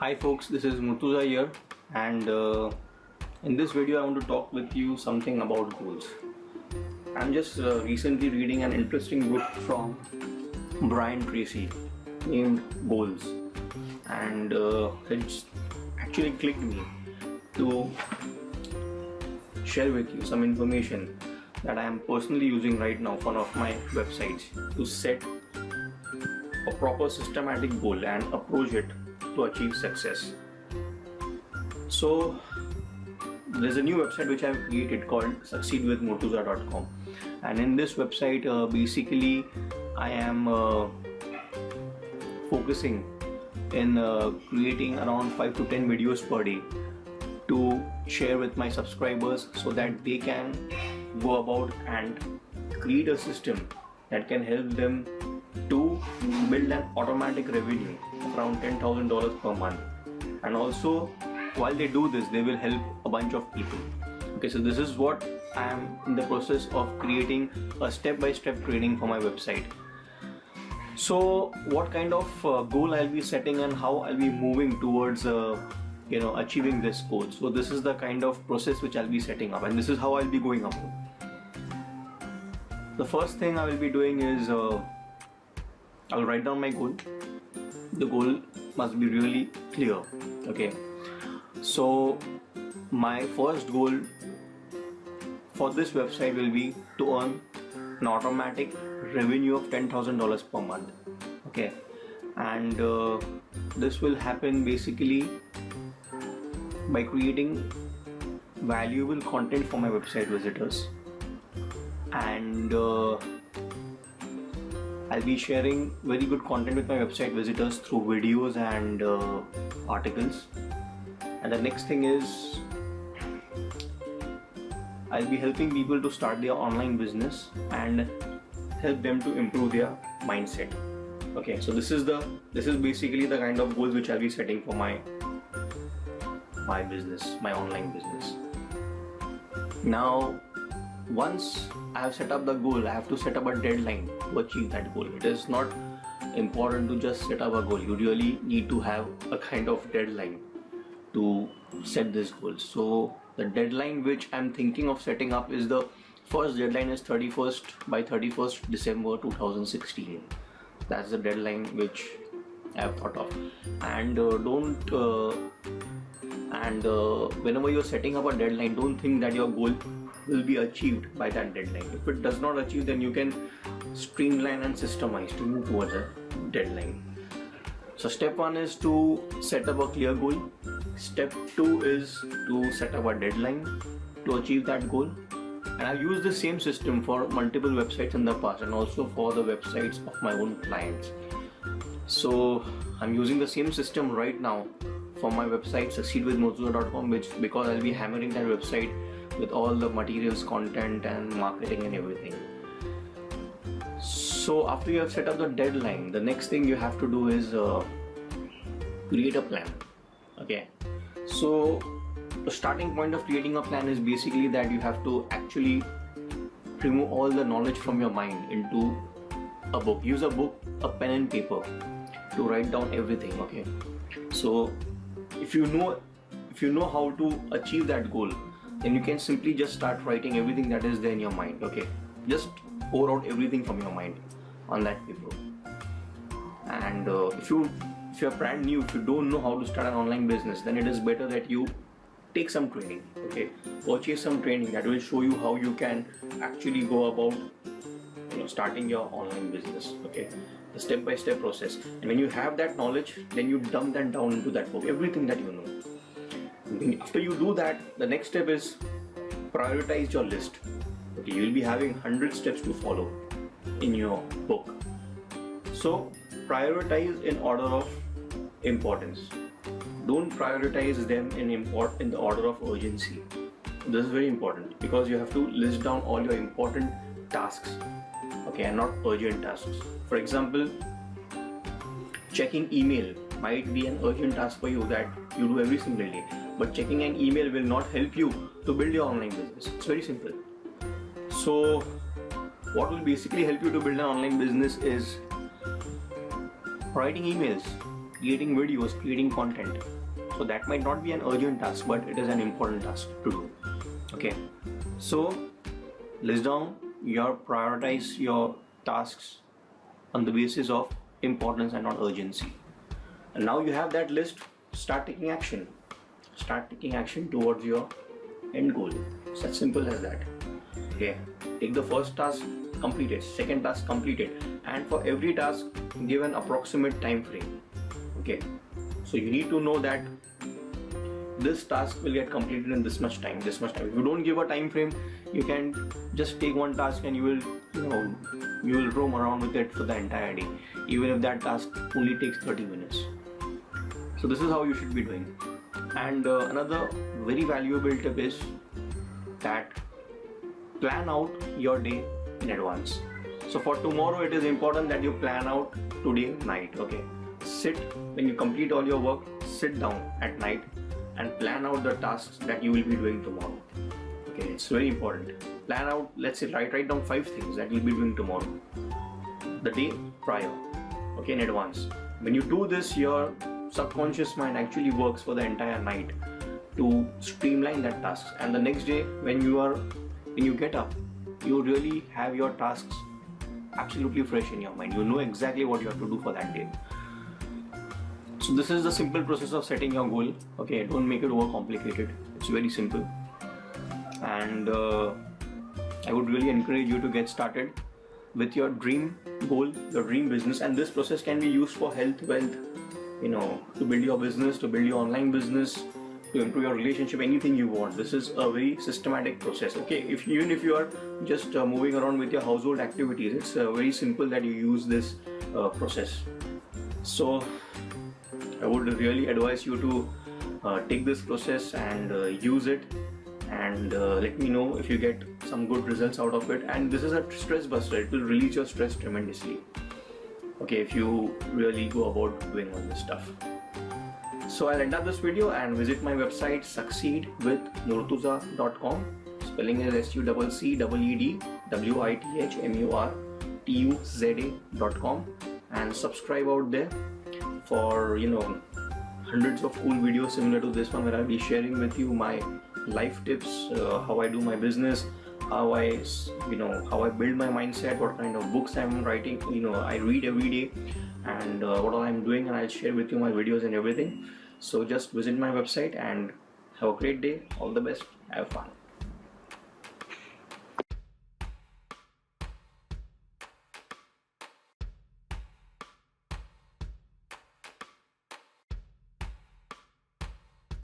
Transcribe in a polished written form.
Hi folks, this is Murtuza here, and in this video I want to talk with you something about goals. I'm just recently reading an interesting book from Brian Tracy named Goals, and it actually clicked me to share with you some information that I am personally using right now for one of my websites to set a proper systematic goal and approach it to achieve success. So there's a new website which I've created called succeedwithmurtuza.com, and in this website basically I am focusing in creating around 5 to 10 videos per day to share with my subscribers so that they can go about and create a system that can help them to build an automatic revenue of around $10,000 per month. And also while they do this, they will help a bunch of people. Okay, so this is what I am in the process of creating a step-by-step training for my website. So what kind of goal I'll be setting and how I'll be moving towards achieving this goal. So this is the kind of process which I'll be setting up, and this is how I'll be going about. The first thing I will be doing is I'll write down my goal. The goal must be really clear. Okay, so my first goal for this website will be to earn an automatic revenue of $10,000 per month. Okay, and this will happen basically by creating valuable content for my website visitors, and I'll be sharing very good content with my website visitors through videos and articles. And the next thing is I'll be helping people to start their online business and help them to improve their mindset. Okay, so this is basically the kind of goals which I'll be setting for my business, my online business. Now, once I have set up the goal, I have to set up a deadline to achieve that goal. It is not important to just set up a goal. You really need to have a kind of deadline to set this goal. So the deadline which I'm thinking of setting up is, the first deadline is 31st December 2016. That's the deadline which I have thought of. And whenever you're setting up a deadline, don't think that your goal will be achieved by that deadline. If it does not achieve, then you can streamline and systemize to move towards a deadline. So step 1 is to set up a clear goal. Step 2 is to set up a deadline to achieve that goal. And I've used the same system for multiple websites in the past, and also for the websites of my own clients. So I'm using the same system right now for my website succeedwithmurtuza.com, because I'll be hammering that website with all the materials, content and marketing and everything. So after you have set up the deadline, the next thing you have to do is create a plan. Okay, so the starting point of creating a plan is basically that you have to actually remove all the knowledge from your mind into a book. Use a book, a pen and paper to write down everything. Okay, so if you know how to achieve that goal, then you can simply just start writing everything that is there in your mind. Okay, just pour out everything from your mind on that paper. And if you're brand new, if you don't know how to start an online business, then it is better that you take some training. Okay, purchase some training that will show you how you can actually go about starting your online business. Okay, the step-by-step process. And when you have that knowledge, then you dump that down into that book, everything that you know. After you do that, the next step is prioritize your list. Okay, you will be having 100 steps to follow in your book. So prioritize in order of importance. Don't prioritize them in the order of urgency. This is very important, because you have to list down all your important tasks, okay, and not urgent tasks. For example, checking email might be an urgent task for you that you do every single day, but checking an email will not help you to build your online business. It's very simple. So what will basically help you to build an online business is writing emails. creating videos, creating content. So that might not be an urgent task, but it is an important task to do. Okay, so list down prioritize your tasks on the basis of importance and not urgency. And now you have that list, start taking action. Start taking action towards your end goal. It's as simple as that. Okay, take the first task, complete it. Second task, complete it. And for every task, give an approximate time frame. Okay, so you need to know that this task will get completed in this much time. If you don't give a time frame, you can just take one task and you will roam around with it for the entire day, even if that task only takes 30 minutes. So this is how you should be doing. And another very valuable tip is that plan out your day in advance. So for tomorrow, it is important that you plan out today night. Okay, when you complete all your work, sit down at night and plan out the tasks that you will be doing tomorrow. Okay, it's very important. Plan out, let's say, write down 5 things that you'll be doing tomorrow, the day prior, okay, in advance. When you do this, your subconscious mind actually works for the entire night to streamline that task. And the next day, when you get up, you really have your tasks absolutely fresh in your mind. You know exactly what you have to do for that day. So this is the simple process of setting your goal. Okay, don't make it over complicated. It's very simple. And I would really encourage you to get started with your dream goal, your dream business. And this process can be used for health, wealth, to build your business, to build your online business, to improve your relationship, anything you want. This is a very systematic process. Okay, even if you are just moving around with your household activities, it's very simple that you use this process. So I would really advise you to take this process and use it, and let me know if you get some good results out of it. And this is a stress buster. It will release your stress tremendously. Okay, if you really go about doing all this stuff. So I'll end up this video and visit my website succeedwithmurtuza.com. Spelling is succeedwithmurtuza.com, and subscribe out there for hundreds of cool videos similar to this one, where I'll be sharing with you my life tips, how I do my business, how I build my mindset, what kind of books I'm writing, I read every day, and what all I'm doing, and I'll share with you my videos and everything. So just visit my website and have a great day. All the best. Have fun.